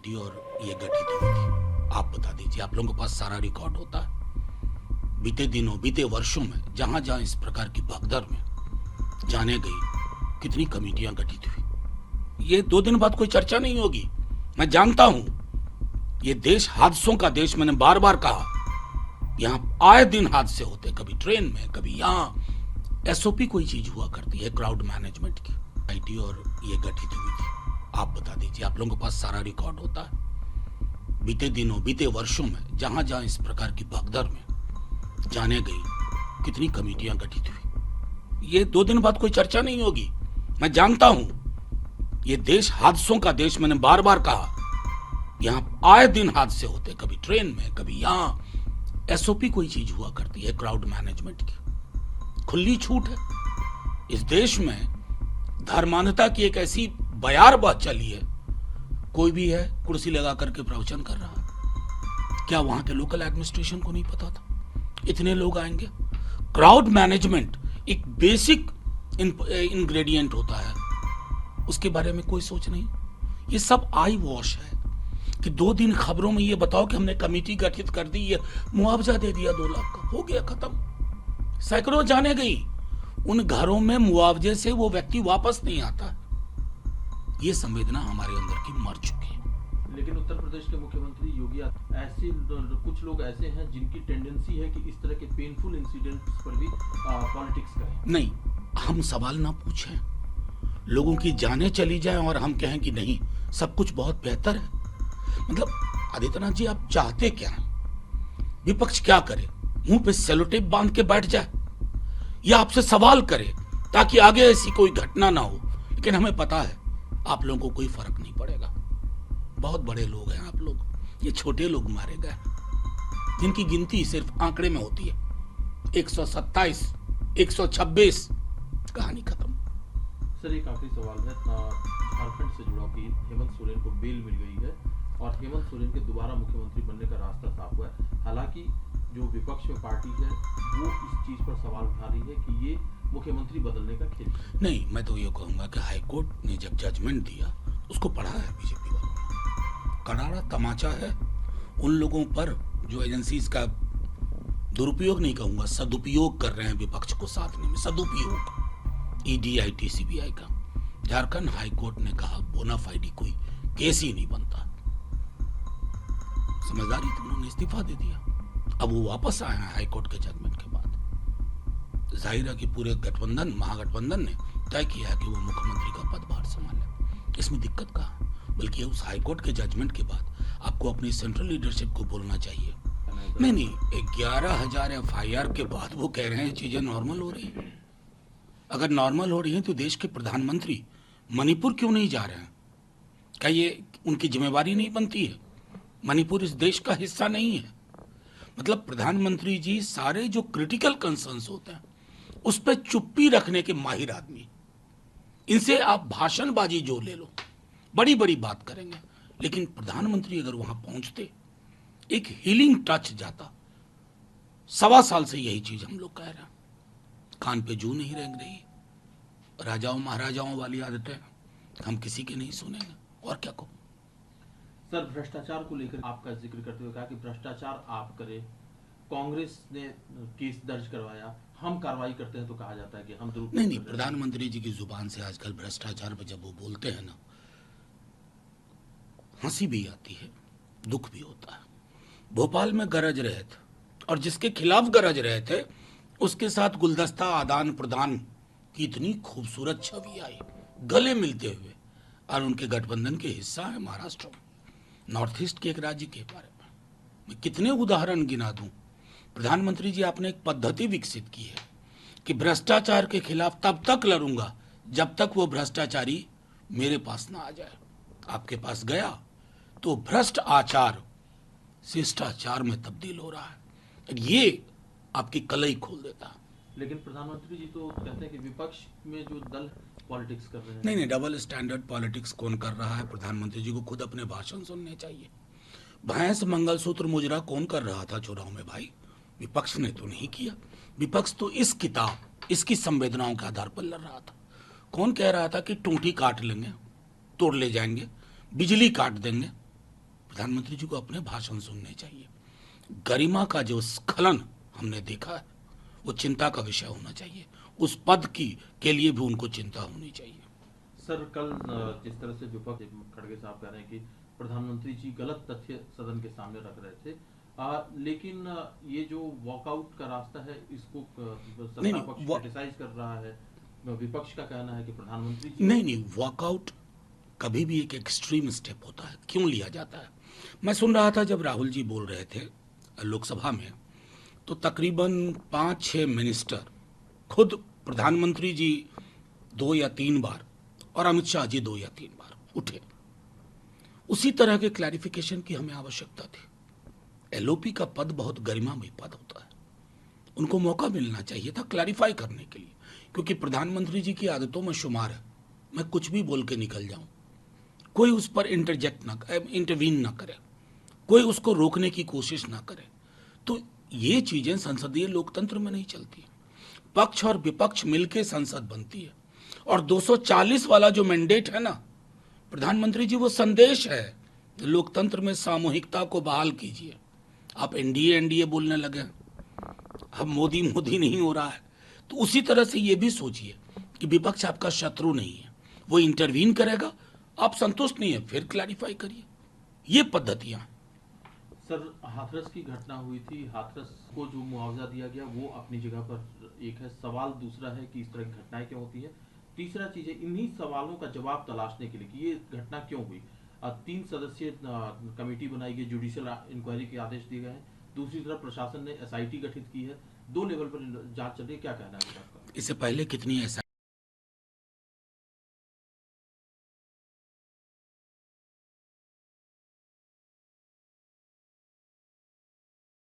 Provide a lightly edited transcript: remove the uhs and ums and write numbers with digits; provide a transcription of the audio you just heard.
Committee और ये गठित हुई थी। आप बता दीजिए, आप लोगों के पास सारा रिकॉर्ड होता है। बीते दिनों, बीते वर्षों में जहां जहां इस प्रकार की भगदड़ में जाने गई, कितनी कमेटियां गठित हुई। ये 2 दिन बाद कोई चर्चा नहीं होगी। मैं जानता हूं ये देश हादसों का देश, मैंने बार बार कहा। यहाँ आए दिन हादसे होते, कभी ट्रेन में, कभी यहाँ। एसओपी कोई चीज हुआ करती है क्राउड मैनेजमेंट की। आईटी और ये गठित हुई थी। आप बता दीजिए, आप लोगों के पास सारा रिकॉर्ड होता है। बीते दिनों, बीते वर्षों में जहां जहां इस प्रकार की भगदड़ में जाने गई, कितनी कमेटियां गठित हुई। ये 2 दिन बाद कोई चर्चा नहीं होगी। मैं जानता हूं ये देश हादसों का देश, मैंने बार बार कहा। यहाँ आए दिन हादसे होते, कभी ट्रेन में, कभी यहाँ। एसओपी कोई चीज हुआ करती है क्राउड मैनेजमेंट की। खुली छूट है इस देश में। धर्मान्धता की एक ऐसी बयार बात चली है, कोई भी है कुर्सी लगा करके प्रवचन कर रहा है। क्या वहां के लोकल एडमिनिस्ट्रेशन को नहीं पता था इतने लोग आएंगे? क्राउड मैनेजमेंट एक बेसिक इंग्रेडिएंट होता है, उसके बारे में कोई सोच नहीं। ये सब आई वॉश है कि 2 दिन खबरों में ये बताओ कि हमने कमेटी गठित कर दी, ये मुआवजा दे दिया 2 लाख का, हो गया खत्म। सैकड़ों जाने गई। उन घरों में मुआवजे से वो व्यक्ति वापस नहीं आता। ये संवेदना हमारे अंदर की मर चुकी है। लेकिन उत्तर प्रदेश के मुख्यमंत्री योगी ऐसे कुछ लोग ऐसे हैं जिनकी टेंडेंसी है कि इस तरह के पेनफुल इंसिडेंट्स पर भी पॉलिटिक्स करें। नहीं, हम सवाल ना पूछें, लोगों की जानें चली जाएं और हम कहें कि नहीं सब कुछ बहुत बेहतर है। मतलब आदित्यनाथ जी, आप चाहते क्या हैं? विपक्ष क्या करे? मुंह पे सेलोटेप बांध के बैठ जाए या आपसे सवाल करे ताकि आगे ऐसी कोई घटना ना हो? लेकिन हमें पता है आप लोगों को कोई फर्क नहीं पड़ेगा। बहुत बड़े लोग हैं आप लोग, ये छोटे लोग मारे गए जिनकी गिनती सिर्फ आंकड़े में होती है। 127, 126, कहानी खत्म। सर, एक आखिरी सवाल है झारखंड से जुड़ा कि हेमंत सोरेन को बेल मिल गई है और हेमंत सोरेन के दोबारा मुख्यमंत्री बनने का रास्ता साफ हुआ है। हालांकि जो विपक्ष में पार्टी है वो इस चीज पर सवाल उठा रही है कि ये मुख्यमंत्री बदलने का खेल है। नहीं, मैं तो ये कहूंगा कि हाईकोर्ट ने जब जजमेंट दिया उसको पढ़ा है बीजेपी वालों ने। करारा तमाचा है उन लोगों पर जो एजेंसीज का दुरुपयोग नहीं कहूंगा, सदुपयोग कर रहे हैं विपक्ष को साधने में। सदुपयोग ईडी, आईटी, सीबीआई का। झारखंड हाईकोर्ट ने कहा बोनाफाइडी कोई केस ही नहीं बनता। समझदारी थी, उन्होंने इस्तीफा दे दिया। अब वो वापस आए हैं हाईकोर्ट के जजमेंट के बाद। जाहिर है कि पूरे गठबंधन, महागठबंधन ने तय किया है कि वो मुख्यमंत्री का पदभार संभाले। इसमें दिक्कत कहाँ है? बल्कि उस हाईकोर्ट के जजमेंट के बाद आपको अपनी सेंट्रल लीडरशिप को बोलना चाहिए। नहीं, 11,000 एफआईआर के बाद वो कह रहे हैं चीजें नॉर्मल हो रही हैं। अगर नॉर्मल हो रही हैं तो देश के प्रधानमंत्री मणिपुर क्यों नहीं जा रहे हैं? क्या ये उनकी जिम्मेवारी नहीं बनती है? मणिपुर इस देश का हिस्सा नहीं है। मतलब प्रधानमंत्री जी सारे जो क्रिटिकल कंसर्न्स होते हैं उस पर चुप्पी रखने के माहिर आदमी। इनसे आप भाषणबाजी जो ले लो, बड़ी बड़ी बात करेंगे, लेकिन प्रधानमंत्री अगर वहां पहुंचते एक हीलिंग टच जाता। 1.25 साल से यही चीज हम लोग कह रहे हैं। कान पे जू नहीं रेंग रही। राजाओं महाराजाओं वाली आदतें हम किसी की नहीं सुनेंगे। और क्या कहूं? सर, भ्रष्टाचार को लेकर आपका जिक्र करते हुए कहा कि भ्रष्टाचार आप करें, कांग्रेस ने केस दर्ज करवाया, हम कार्रवाई करते हैं तो कहा जाता है कि हम नहीं, प्रधानमंत्री जी की जुबान से आजकल भ्रष्टाचार पर जब वो बोलते हैं ना, हंसी भी आती है, दुख भी होता है। भोपाल में गरज रहे थे और जिसके खिलाफ गरज रहे थे उसके साथ गुलदस्ता आदान प्रदान की इतनी खूबसूरत छवि आई, गले मिलते हुए। और उनके गठबंधन के हिस्सा है महाराष्ट्र में, नॉर्थ ईस्ट के एक राज्य के बारे में मैं कितने उदाहरण गिना दूं। प्रधानमंत्री जी, आपने एक पद्धति विकसित की है कि भ्रष्टाचार के खिलाफ तब तक लड़ूंगा जब तक वो भ्रष्टाचारी मेरे पास ना आ जाए। आपके पास गया तो भ्रष्ट आचार शिष्टाचार में तब्दील हो रहा है। ये आपकी कलई खोल देता है। लेकिन प्रधानमंत्री जी तो कहते हैं कि विपक्ष में जो दल पॉलिटिक्स कर रहे हैं। नहीं, डबल स्टैंडर्ड पॉलिटिक्स कौन कर रहा है? प्रधानमंत्री जी को खुद अपने भाषण सुनने चाहिए। भैंस मंगलसूत्र मुजरा कौन कर रहा था चुनाव में भाई? विपक्ष ने तो नहीं किया। विपक्ष तो इस किताब, इसकी संवेदनाओं के आधार पर लड़ रहा था। कौन कह रहा था कि टूंटी काट लेंगे, तोड़ ले जाएंगे, बिजली काट देंगे? प्रधानमंत्री जी को अपने भाषण सुनने चाहिए। गरिमा का जो स्खलन हमने देखा है वो चिंता का विषय होना चाहिए। उस पद की के लिए भी उनको चिंता होनी चाहिए। सर कल जिस तरह से विपक्ष खड़गे साहब कह रहे हैं कि प्रधानमंत्री जी गलत तथ्य सदन के सामने रख रहे थे, लेकिन ये जो वॉकआउट का रास्ता है इसको नहीं, सत्ता पक्ष क्रिटिसाइज कर रहा है। विपक्ष का कहना है कि प्रधानमंत्री जी नहीं, वॉकआउट कभी भी एक एक्सट्रीम स्टेप होता है, क्यों लिया जाता है। मैं सुन रहा था जब राहुल जी बोल रहे थे लोकसभा में, तो तकरीबन 5-6 मिनिस्टर, खुद प्रधानमंत्री जी 2 या 3 बार और अमित शाह जी 2 या 3 बार उठे। उसी तरह के क्लैरिफिकेशन की हमें आवश्यकता थी। एलओपी का पद बहुत गरिमामय पद होता है, उनको मौका मिलना चाहिए था क्लैरिफाई करने के लिए, क्योंकि प्रधानमंत्री जी की आदतों में शुमार है मैं कुछ भी बोल के निकल जाऊं, कोई उस पर इंटरवीन ना करे, कोई उसको रोकने की कोशिश ना करे। तो ये चीजें संसदीय लोकतंत्र में नहीं चलती। पक्ष और विपक्ष मिलकर संसद बनती है, और 240 वाला जो मैंडेट है ना प्रधानमंत्री जी, वो संदेश है लोकतंत्र में सामूहिकता को बहाल कीजिए। आप एनडीए बोलने लगे, अब मोदी नहीं हो रहा है, तो उसी तरह से ये भी सोचिए कि विपक्ष आपका शत्रु नहीं है, वो इंटरवीन करेगा, आप संतुष्ट नहीं है फिर क्लैरिफाई करिए। ये पद्धतियां। सर हाथरस की घटना हुई थी, हाथरस को जो मुआवजा दिया गया वो अपनी जगह पर एक है, सवाल दूसरा है कि इस तरह की घटनाएं क्यों होती है। तीसरा चीज है इन्हीं सवालों का जवाब तलाशने के लिए कि ये घटना क्यों हुई। 3 सदस्यीय कमेटी बनाई गई, जुडिशियल इंक्वायरी के आदेश दिए गए हैं। दूसरी तरफ प्रशासन ने एसआईटी गठित की है, 2 लेवल पर जांच चल रही है। क्या कहना है आपका? इससे पहले कितनी ऐसा